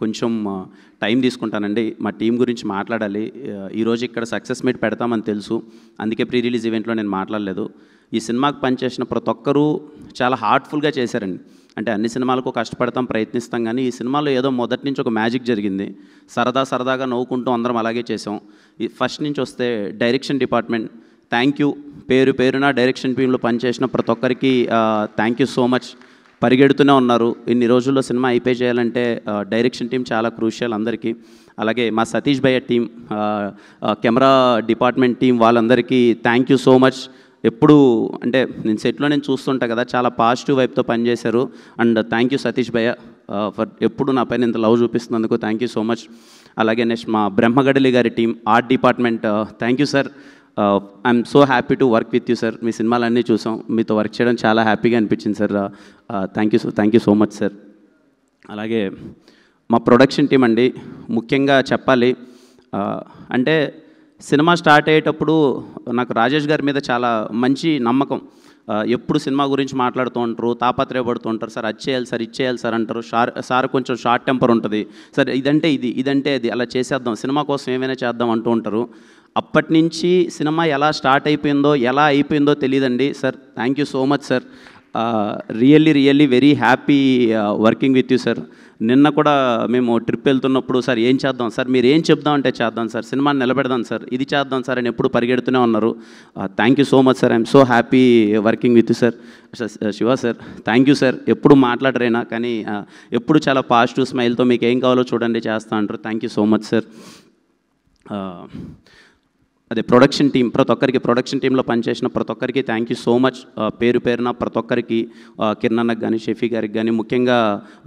కొంచెం టైం తీసుకుంటానండి. మా టీం గురించి మాట్లాడాలి. ఈరోజు ఇక్కడ సక్సెస్ మీట్ పెడతామని తెలుసు, అందుకే ప్రీ రిలీజ్ ఈవెంట్లో నేను మాట్లాడలేదు. ఈ సినిమాకి పనిచేసిన ప్రతి ఒక్కరూ చాలా హార్ట్ఫుల్గా చేశారండి. అంటే అన్ని సినిమాలకు కష్టపడతాం, ప్రయత్నిస్తాం, కానీ ఈ సినిమాలో ఏదో మొదటి నుంచి ఒక మ్యాజిక్ జరిగింది. సరదాగా నవ్వుకుంటూ అందరం అలాగే చేసాం. ఈ ఫస్ట్ నుంచి వస్తే డైరెక్షన్ డిపార్ట్మెంట్, థ్యాంక్ యూ. పేరున డైరెక్షన్ టీంలో పనిచేసిన ప్రతి ఒక్కరికి థ్యాంక్ యూ సో మచ్. పరిగెడుతూనే ఉన్నారు. ఇన్ని రోజుల్లో సినిమా అయిపోయి చేయాలంటే డైరెక్షన్ టీం చాలా క్రూషియల్ అందరికీ. అలాగే మా సతీష్ భయ్య టీం, కెమెరా డిపార్ట్మెంట్ టీం, వాళ్ళందరికీ థ్యాంక్ యూ సో మచ్. ఎప్పుడు అంటే నేను సెట్లో నేను చూస్తుంటా కదా, చాలా పాజిటివ్ వైపుతో పనిచేశారు. అండ్ థ్యాంక్ యూ సతీష్ భయ్య ఫర్ ఎప్పుడు నా పైన ఇంత లవ్ చూపిస్తున్నందుకు థ్యాంక్ యూ సో మచ్. అలాగే నెక్స్ట్ మా బ్రహ్మగడలి గారి team, art department, thank you sir. I'm so happy to work with you sir. మీ సినిమాలన్నీ చూసాం, మీతో వర్క్ చేయడం చాలా హ్యాపీగా అనిపించింది sir. Thank you so much sir. అలాగే మా ప్రొడక్షన్ టీం అండి, ముఖ్యంగా చెప్పాలి అంటే సినిమా స్టార్ట్ అయ్యేటప్పుడు నాకు రాజేష్ గారి మీద చాలా మంచి నమ్మకం. ఎప్పుడు సినిమా గురించి మాట్లాడుతూ ఉంటారు, తాపత్రయపడుతూ ఉంటారు. సార్ అది చేయాలి సార్, ఇది చేయాలి సార్ అంటారు. సార్ కొంచెం షార్ట్ టెంపర్ ఉంటుంది. సార్ ఇదంటే అది అలా చేసేద్దాం, సినిమా కోసం ఏమైనా చేద్దాం అంటూ ఉంటారు. అప్పటి నుంచి సినిమా ఎలా స్టార్ట్ అయిపోయిందో, ఎలా అయిపోయిందో తెలియదండి sir. Thank you so much sir. Really very happy working with you sir. నిన్న కూడా మేము ట్రిప్ వెళ్తున్నప్పుడు సార్ ఏం చేద్దాం సార్, మీరు ఏం చెప్దాం అంటే చేద్దాం సార్, సినిమాని నిలబెడదాం సార్, ఇది చేద్దాం సార్ అని ఎప్పుడు పరిగెడుతూనే ఉన్నారు. Thank you so much sir. I'm so happy working with you sir. Shiva sir, thank you sir. ఎప్పుడు మాట్లాడరైనా కానీ ఎప్పుడు చాలా పాజిటివ్ స్మైల్తో మీకు ఏం కావాలో చూడండి చేస్తా అంటారు. Thank you so much sir. అదే ప్రొడక్షన్ టీం, ప్రతి ఒక్కరికి ప్రొడక్షన్ టీంలో పనిచేసిన ప్రతి ఒక్కరికి థ్యాంక్ యూ సో మచ్. పేరున ప్రతి ఒక్కరికి, కిరణ్ అన్నకు కానీ, షఫీ గారికి కానీ, ముఖ్యంగా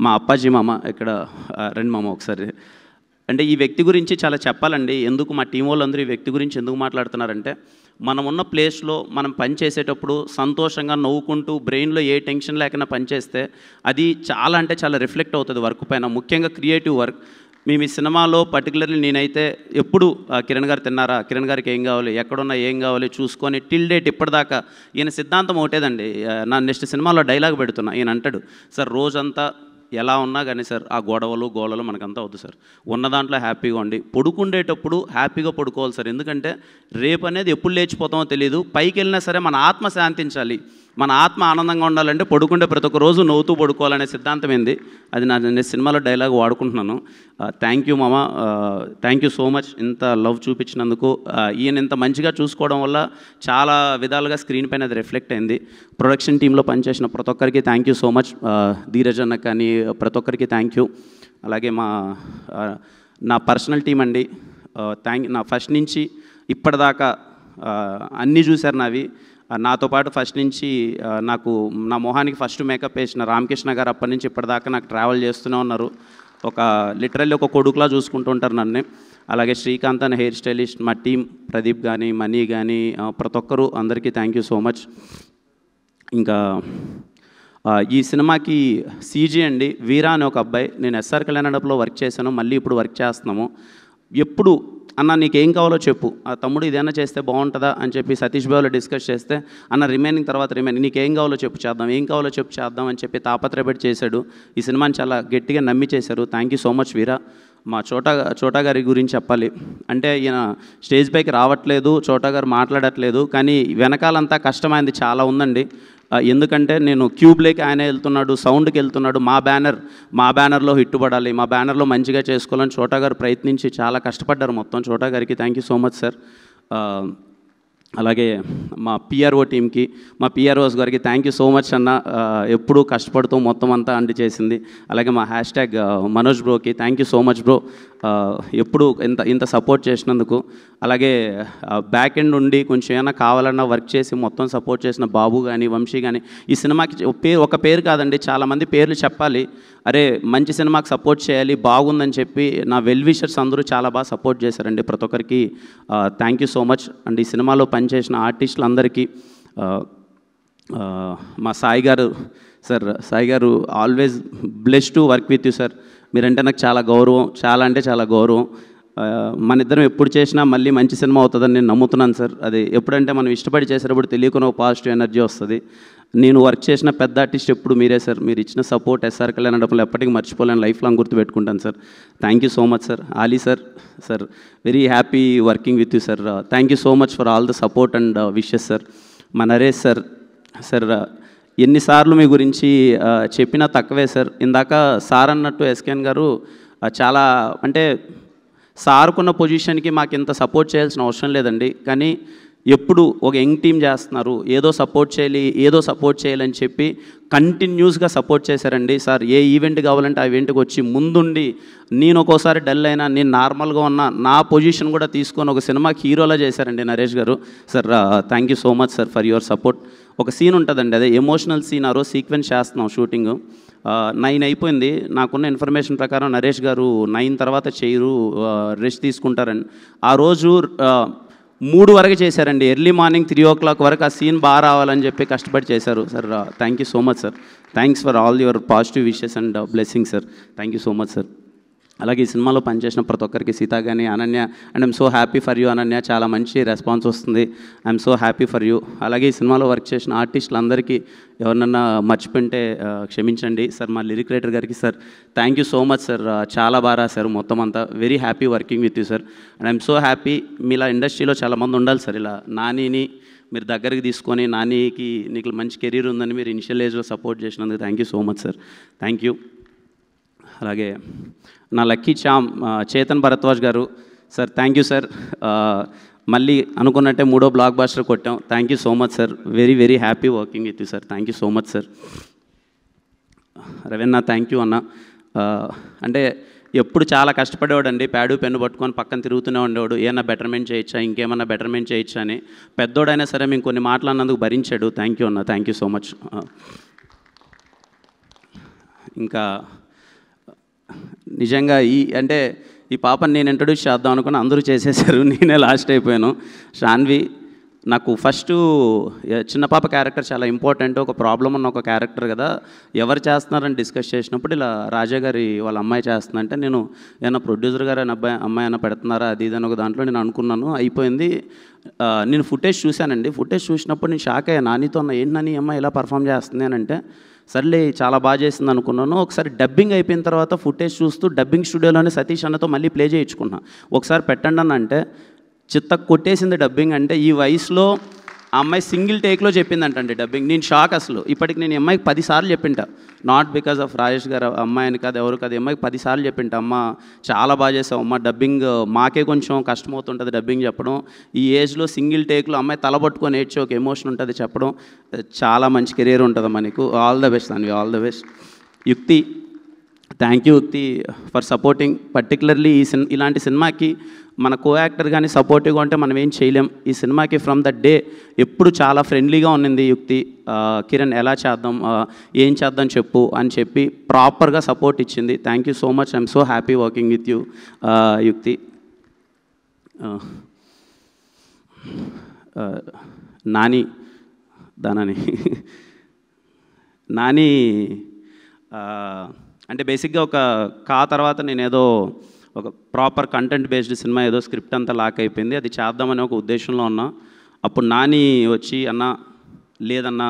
మా అప్పాజీ మామ, ఇక్కడ రండి మామ ఒకసారి. అంటే ఈ వ్యక్తి గురించి చాలా చెప్పాలండి. ఎందుకు మా టీం వాళ్ళందరూ ఈ వ్యక్తి గురించి ఎందుకు మాట్లాడుతున్నారంటే, మనం ఉన్న ప్లేస్లో మనం పని చేసేటప్పుడు సంతోషంగా నవ్వుకుంటూ బ్రెయిన్లో ఏ టెన్షన్ లేకుండా పనిచేస్తే అది చాలా అంటే చాలా రిఫ్లెక్ట్ అవుతుంది వర్క్ పైన, ముఖ్యంగా క్రియేటివ్ వర్క్. మేము ఈ సినిమాలో పర్టికులర్లీ నేనైతే ఎప్పుడు కిరణ్ గారు తిన్నారా, కిరణ్ గారికి ఏం కావాలి, ఎక్కడున్నా ఏం కావాలి చూసుకొని టిల్ డేట్ ఇప్పటిదాకా ఈయన సిద్ధాంతం ఒకటేదండి. నా నెక్స్ట్ సినిమాలో డైలాగ్ పెడుతున్నా, ఈయన అంటాడు సార్ రోజంతా ఎలా ఉన్నా కానీ సార్ ఆ గోడలు మనకంతా వద్దు సార్, ఉన్న దాంట్లో హ్యాపీగా ఉండి పడుకుండేటప్పుడు హ్యాపీగా పడుకోవాలి సార్. ఎందుకంటే రేపు అనేది ఎప్పుడు లేచిపోతామో తెలియదు. పైకి వెళ్ళినా సరే మన ఆత్మ శాంతించాలి, మన ఆత్మ ఆనందంగా ఉండాలంటే పడుకుంటే ప్రతి ఒక్క రోజు నవ్వుతూ పడుకోవాలనే సిద్ధాంతం ఏంది. అది నేను సినిమాలో డైలాగ్ వాడుకుంటున్నాను. థ్యాంక్ యూ మామ, థ్యాంక్ యూ సో మచ్. ఇంత లవ్ చూపించినందుకు, ఈయన ఇంత మంచిగా చూసుకోవడం వల్ల చాలా విధాలుగా స్క్రీన్ పైన అది రిఫ్లెక్ట్ అయింది. ప్రొడక్షన్ టీంలో పనిచేసిన ప్రతి ఒక్కరికి thank you so much. Dheeraj అన్న కానీ ప్రతి ఒక్కరికి థ్యాంక్ యూ. అలాగే నా పర్సనల్ టీం అండి, నా ఫస్ట్ నుంచి ఇప్పటిదాకా అన్నీ చూశారు నావి. నాతో పాటు ఫస్ట్ నుంచి నాకు నా మొహానికి ఫస్ట్ మేకప్ వేసిన రామకృష్ణ గారు అప్పటి నుంచి ఇప్పటిదాకా నాకు ట్రావెల్ చేస్తూనే ఉన్నారు. లిటరల్లీ ఒక కొడుకులా చూసుకుంటూ ఉంటారు నన్ను. అలాగే శ్రీకాంత్ అనే హెయిర్ స్టైలిస్ట్, మా టీం ప్రదీప్ కానీ, మనీ కానీ, ప్రతి ఒక్కరు అందరికీ థ్యాంక్ యూ సో మచ్. ఇంకా ఈ సినిమాకి సీజీ అండి, వీరా అనే ఒక అబ్బాయి, నేను ఎస్ఆర్ కళ్యాణంలో వర్క్ చేశాను, మళ్ళీ ఇప్పుడు వర్క్ చేస్తున్నాము. ఎప్పుడు అన్న నీకేం కావాలో చెప్పు, ఆ తమ్ముడు ఇదేనా చేస్తే బాగుంటుందా అని చెప్పి సతీష్ బాబులో డిస్కస్ చేస్తే, అన్న రిమైనింగ్ నీకేం కావాలో చెప్పు చేద్దాం, ఏం కావాలో చెప్పు చేద్దాం అని చెప్పి తాపత్రయపడి చేశాడు. ఈ సినిమాని చాలా గట్టిగా నమ్మి చేశారు. థ్యాంక్ యూ సో మచ్ వీరా. మా చోటా గారి గురించి చెప్పాలి అంటే, ఈయన స్టేజ్ పైకి రావట్లేదు, చోటా గారు మాట్లాడట్లేదు, కానీ వెనకాలంతా కష్టమైంది చాలా ఉందండి. ఎందుకంటే నేను క్యూబ్లోకి ఆయన వెళ్తున్నాడు, సౌండ్కి వెళ్తున్నాడు. మా బ్యానర్లో హిట్ పడాలి, మా బ్యానర్లో మంచిగా చేసుకోవాలని చోటా గారు ప్రయత్నించి చాలా కష్టపడ్డారు మొత్తం. చోటా గారికి thank you so much sir. అలాగే మా పిఆర్ఓ టీంకి, మా పిఆర్ఓస్ గారికి థ్యాంక్ యూ సో మచ్ అన్న, ఎప్పుడూ కష్టపడుతూ మొత్తం అంతా అండి చేసింది. అలాగే మా హ్యాష్ట్యాగ్ మనోజ్ బ్రోకి thank you so much bro, ఎప్పుడు ఇంత సపోర్ట్ చేసినందుకు. అలాగే బ్యాక్ ఎండ్ ఉండి కొంచెం ఏమైనా కావాలన్నా వర్క్ చేసి మొత్తం సపోర్ట్ చేసిన బాబు కానీ, వంశీ కానీ. ఈ సినిమాకి ఒక పేరు కాదండి, చాలామంది పేర్లు చెప్పాలి. అరే మంచి సినిమాకి సపోర్ట్ చేయాలి, బాగుందని చెప్పి నా వెల్ విషర్స్ అందరూ చాలా బాగా సపోర్ట్ చేశారండి. ప్రతి ఒక్కరికి thank you so much. And ఈ సినిమాలో పనిచేసిన ఆర్టిస్టులందరికీ, మా సాయి గారు always blessed to work with you sir. మీరంటే నాకు చాలా గౌరవం, చాలా అంటే చాలా గౌరవం. మన ఇద్దరం ఎప్పుడు చేసినా మళ్ళీ మంచి సినిమా అవుతుందని నేను నమ్ముతున్నాను సార్. అది ఎప్పుడంటే మనం ఇష్టపడి చేసేటప్పుడు తెలియకున్న పాజిటివ్ ఎనర్జీ వస్తుంది. నేను వర్క్ చేసిన పెద్ద ఆర్టిస్ట్ ఎప్పుడు మీరే సార్. మీరు ఇచ్చిన సపోర్ట్ ఎస్ఆర్ కళ్యాణ డబ్బులు ఎప్పటికీ మర్చిపోలేను, లైఫ్ లాంగ్ గుర్తుపెట్టుకుంటాను sir. Thank you so much sir. Ali sir, sir very happy working with you sir. Thank you so much for all the support and wishes sir. మా నరేష్ సార్, సార్ ఎన్నిసార్లు మీ గురించి చెప్పినా తక్కువే సార్. ఇందాక సార్ అన్నట్టు SKN గారు చాలా అంటే సార్కున్న పొజిషన్కి మాకు ఇంత సపోర్ట్ చేయాల్సిన అవసరం లేదండి. కానీ ఎప్పుడు ఒక యంగ్ టీం చేస్తున్నారు, ఏదో సపోర్ట్ చేయాలని చెప్పి కంటిన్యూస్గా సపోర్ట్ చేశారండి సార్. ఏ ఈవెంట్ కావాలంటే ఆ ఈవెంట్కి వచ్చి ముందుండి, నేను ఒక్కోసారి డల్ అయినా నేను నార్మల్గా ఉన్న నా పొజిషన్ కూడా తీసుకొని ఒక సినిమాకి హీరోలా చేశారండి నరేష్ గారు. Sir thank you so much sir for your support. ఒక సీన్ ఉంటుందండి, అదే ఎమోషనల్ సీన్. ఆ రోజు సీక్వెన్స్ చేస్తున్నాం షూటింగ్, 9 అయిపోయింది. నాకున్న ఇన్ఫర్మేషన్ ప్రకారం నరేష్ గారు 9 తర్వాత చేయరు, రెస్ట్ తీసుకుంటారని. ఆ రోజు 3 వరకు చేశారండి. ఎర్లీ మార్నింగ్ 3 o'clock వరకు ఆ సీన్ బాగా రావాలని చెప్పి కష్టపడి చేశారు sir. Thank you so much sir. Thanks for all your positive wishes and blessing sir. Thank you so much sir. అలాగే ఈ సినిమాలో పనిచేసిన ప్రతి ఒక్కరికి, సీత కానీ, Ananya, and I'm so happy for you Ananya, చాలా మంచి రెస్పాన్స్ వస్తుంది. I'm so happy for you. అలాగే ఈ సినిమాలో వర్క్ చేసిన ఆర్టిస్టులందరికీ ఎవరినన్నా మర్చిపోయింటే క్షమించండి సార్. మా లిరిక్ రైటర్ గారికి sir thank you so much sir. చాలా బాగా రాశారు మొత్తం అంతా. Very happy working with you sir. And I'm so happy. మీలా ఇండస్ట్రీలో చాలామంది ఉండాలి సార్. ఇలా నానిని మీరు దగ్గరికి తీసుకొని, నానికి నీకు మంచి కెరీర్ ఉందని మీరు ఇనిషియల్ ఏజ్లో సపోర్ట్ చేసినందుకు thank you so much sir. Thank you. అలాగే నా లక్కీ చామ్ చేతన్ భరద్వాజ్ గారు సార్, థ్యాంక్ యూ సార్. మళ్ళీ అనుకున్నట్టే 3వ బ్లాక్ బాస్టర్ కొట్టాం. Thank you so much sir. Very very happy working with you sir. Thank you so much sir. Raveena thank you అన్న. అంటే ఎప్పుడు చాలా కష్టపడేవాడు అండి, ప్యాడు పెన్ను పట్టుకొని పక్కన తిరుగుతూనే ఉండేవాడు. ఏమన్నా బెటర్మెంట్ చేయొచ్చా, ఇంకేమన్నా బెటర్మెంట్ చేయొచ్చా అని. పెద్దోడైనా సరే మేము కొన్ని మాటలు అన్నందుకు భరించాడు. థ్యాంక్ యూ అన్న. Thank you so much. ఇంకా నిజంగా ఈ పాపని నేను ఇంట్రడ్యూస్ చేద్దాం అనుకుని అందరూ చేసేసారు, నేనే లాస్ట్ అయిపోయాను. శాన్వి నాకు ఫస్ట్ చిన్న పాప క్యారెక్టర్ చాలా ఇంపార్టెంట్. ఒక ప్రాబ్లం ఉన్న ఒక క్యారెక్టర్ కదా, ఎవరు చేస్తున్నారని డిస్కస్ చేసినప్పుడు ఇలా రాజా గారి వాళ్ళ అమ్మాయి చేస్తుందంటే, నేను ఏమన్నా ప్రొడ్యూసర్ గారు అమ్మాయి అయినా పెడుతున్నారా అది ఇది అని ఒక దాంట్లో నేను అనుకున్నాను. అయిపోయింది. నేను ఫుటేజ్ చూశానండి. ఫుటేజ్ చూసినప్పుడు నేను షాక్ అయ్యాను. నానితో ఏంటి నాని అమ్మాయి ఇలా పర్ఫామ్ చేస్తుంది అని అంటే, సర్లే చాలా బాగా చేసింది అనుకున్నాను. ఒకసారి డబ్బింగ్ అయిపోయిన తర్వాత ఫుటేజ్ చూస్తూ డబ్బింగ్ స్టూడియోలోనే సతీష్ అన్నతో మళ్ళీ ప్లే చేయించుకున్నా. ఒకసారి పెట్టండి అని అంటే చిత్త కొట్టేసింది డబ్బింగ్. అంటే ఈ వయసులో ఆ అమ్మాయి సింగిల్ టేక్లో చెప్పిందంటండి డబ్బింగ్. నేను షాక్ అసలు. ఇప్పటికి నేను అమ్మాయికి 10 సార్లు చెప్పింటా. నాట్ బికాస్ ఆఫ్ రాజేష్ గారు అమ్మాయిని కాదు, ఎవరు కాదు, అమ్మాయికి 10 సార్లు చెప్పింటా. అమ్మ చాలా బాగా చేసావు అమ్మ, డబ్బింగ్ మాకే కొంచెం కష్టమవుతుంటుంది డబ్బింగ్ చెప్పడం. ఈ ఏజ్లో సింగిల్ టేక్లో అమ్మాయి తలబట్టుకొని ఏడ్చి ఒక ఎమోషన్ ఉంటుంది చెప్పడం. చాలా మంచి కెరీర్ ఉంటుంది మనకు. ఆల్ ద బెస్ట్ దానికి, ఆల్ ద బెస్ట్. యుక్తి థ్యాంక్ యూ యుక్తి ఫర్ సపోర్టింగ్. పర్టికులర్లీ ఇలాంటి సినిమాకి మన కో యాక్టర్ కానీ సపోర్టివ్గా ఉంటే మనం ఏం చేయలేం. ఈ సినిమాకి ఫ్రమ్ ద డే ఎప్పుడు చాలా ఫ్రెండ్లీగా ఉన్నింది యుక్తి. కిరణ్ ఎలా చేద్దాం, ఏం చేద్దాం చెప్పు అని చెప్పి ప్రాపర్గా సపోర్ట్ ఇచ్చింది. Thank you so much. I'm so happy working with you యుక్తి. నాని నాని అంటే బేసిక్గా ఒక తర్వాత నేనేదో ఒక ప్రాపర్ కంటెంట్ బేస్డ్ సినిమా ఏదో స్క్రిప్ట్ అంతా లాక్ అయిపోయింది, అది చేద్దామని ఒక ఉద్దేశంలో ఉన్నా. అప్పుడు నాని వచ్చి అన్నా లేదన్నా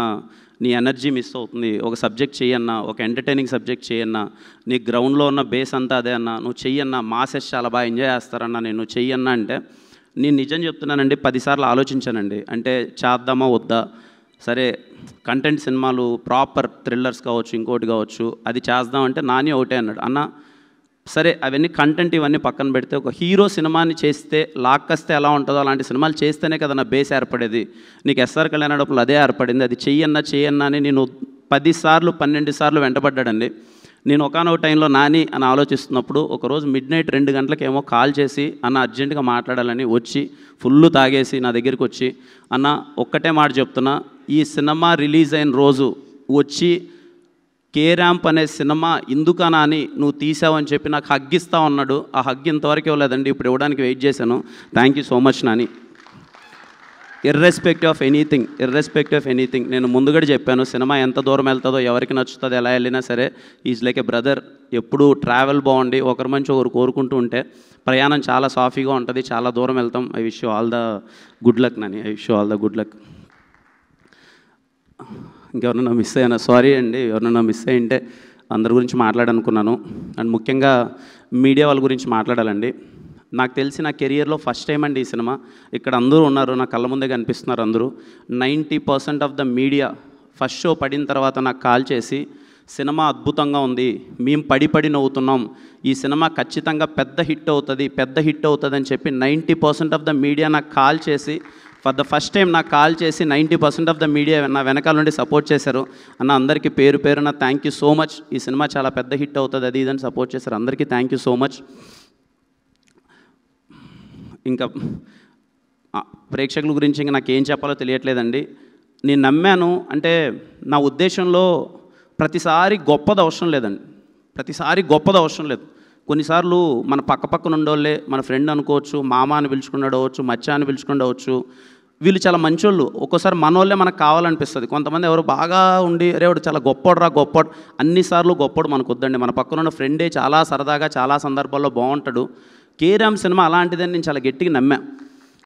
నీ ఎనర్జీ మిస్ అవుతుంది, ఒక సబ్జెక్ట్ చెయ్యన్నా, ఒక ఎంటర్టైనింగ్ సబ్జెక్ట్ చేయన్నా, నీ గ్రౌండ్లో ఉన్న బేస్ అంతా అదే అన్నా, నువ్వు చెయ్యన్నా, మాసెస్ చాలా బాగా ఎంజాయ్ చేస్తారన్నా, నేను చెయ్యన్నా అంటే నేను నిజం చెప్తున్నానండి 10 సార్లు ఆలోచించానండి. అంటే చేద్దామా వద్దా, సరే కంటెంట్ సినిమాలు ప్రాపర్ థ్రిల్లర్స్ కావచ్చు ఇంకోటి కావచ్చు అది చేద్దామంటే నాని ఒకటే అన్నాడు, అన్న సరే అవన్నీ కంటెంట్ ఇవన్నీ పక్కన పెడితే ఒక హీరో సినిమాని చేస్తే లాక్కొస్తే ఎలా ఉంటుందో అలాంటి సినిమాలు చేస్తేనే కదా నా బేస్ ఏర్పడేది. నీకు ఎస్ఆర్ కళ్యాణ డబ్బులు అదే ఏర్పడింది, అది చెయ్యన్నా అని నేను 10 సార్లు 12 సార్లు వెంటబడ్డాడండి. నేను ఒకనొక టైంలో నాని అని ఆలోచిస్తున్నప్పుడు ఒకరోజు మిడ్నైట్ 2 గంటలకేమో కాల్ చేసి అన్న అర్జెంటుగా మాట్లాడాలని వచ్చి ఫుల్ తాగేసి నా దగ్గరికి వచ్చి, అన్న ఒక్కటే మాట చెప్తున్నా, ఈ సినిమా రిలీజ్ అయిన రోజు వచ్చి కే ర్యాంప్ అనే సినిమా ఎందుకనా అని నువ్వు తీసావని చెప్పి నాకు హగ్ ఇస్తా ఉన్నాడు. ఆ హగ్ ఇంతవరకు ఇవ్వలేదండి, ఇప్పుడు ఇవ్వడానికి వెయిట్ చేశాను. Thank you so much Nani. Irrespective of anything నేను ముందుగా చెప్పాను, సినిమా ఎంత దూరం వెళ్తుందో ఎవరికి నచ్చుతుంది ఎలా వెళ్ళినా సరే ఈజ్ లైక్ ఏ బ్రదర్. ఎప్పుడు ట్రావెల్ బాగుండి ఒకరి మంచి ఒకరు కోరుకుంటూ ఉంటే ప్రయాణం చాలా సాఫీగా ఉంటుంది, చాలా దూరం వెళ్తాం. I wish you all the good luck Nani, I wish you all the good luck. ఇంకెవరన్నా మిస్ అయ్యానా? సారీ అండి, ఎవరన్నా మిస్ అయ్యింటే అందరి గురించి మాట్లాడాలనుకున్నాను. అండ్ ముఖ్యంగా మీడియా వాళ్ళ గురించి మాట్లాడాలండి. నాకు తెలిసి నా కెరియర్లో ఫస్ట్ టైం అండి ఈ సినిమా. ఇక్కడ అందరూ ఉన్నారు, నా కళ్ళ ముందే కనిపిస్తున్నారు అందరూ. 90% of the media first show పడిన తర్వాత నాకు కాల్ చేసి సినిమా అద్భుతంగా ఉంది, మేము పడి నవ్వుతున్నాం, ఈ సినిమా ఖచ్చితంగా పెద్ద హిట్ అవుతుంది అని చెప్పి 90% ఆఫ్ ద మీడియా నాకు కాల్ చేసి, ఫర్ ద ఫస్ట్ టైం నాకు కాల్ చేసి 90% ఆఫ్ ద మీడియా నా వెనకాల నుండి సపోర్ట్ చేశారు. అన్న అందరికీ పేరు పేరున థ్యాంక్ యూ సో మచ్. ఈ సినిమా చాలా పెద్ద హిట్ అవుతుంది అది ఇదని సపోర్ట్ చేశారు. అందరికీ థ్యాంక్ యూ సో మచ్. ఇంకా ప్రేక్షకుల గురించి ఇంకా నాకేం చెప్పాలో తెలియట్లేదండి. నేను నమ్మాను అంటే నా ఉద్దేశంలో ప్రతిసారి గొప్పది అవసరం లేదండి, కొన్నిసార్లు మన పక్కన ఉండోళ్ళే మన ఫ్రెండ్ అనుకోవచ్చు, మామ అని పిలుచుకున్నాడవచ్చు, మచ్చ అని పిలుచుకుండవచ్చు, వీళ్ళు చాలా మంచోళ్ళు. ఒక్కోసారి మనోళ్ళే మనకు కావాలనిపిస్తుంది. కొంతమంది ఎవరు బాగా ఉండి అరే వాడు చాలా గొప్పోడు, అన్నిసార్లు గొప్పోడు మనకు వద్దండి. మన పక్కన ఉన్న ఫ్రెండే చాలా సరదాగా చాలా సందర్భాల్లో బాగుంటాడు. కేరామ్ సినిమా అలాంటిదని నేను చాలా గట్టిగా నమ్మా.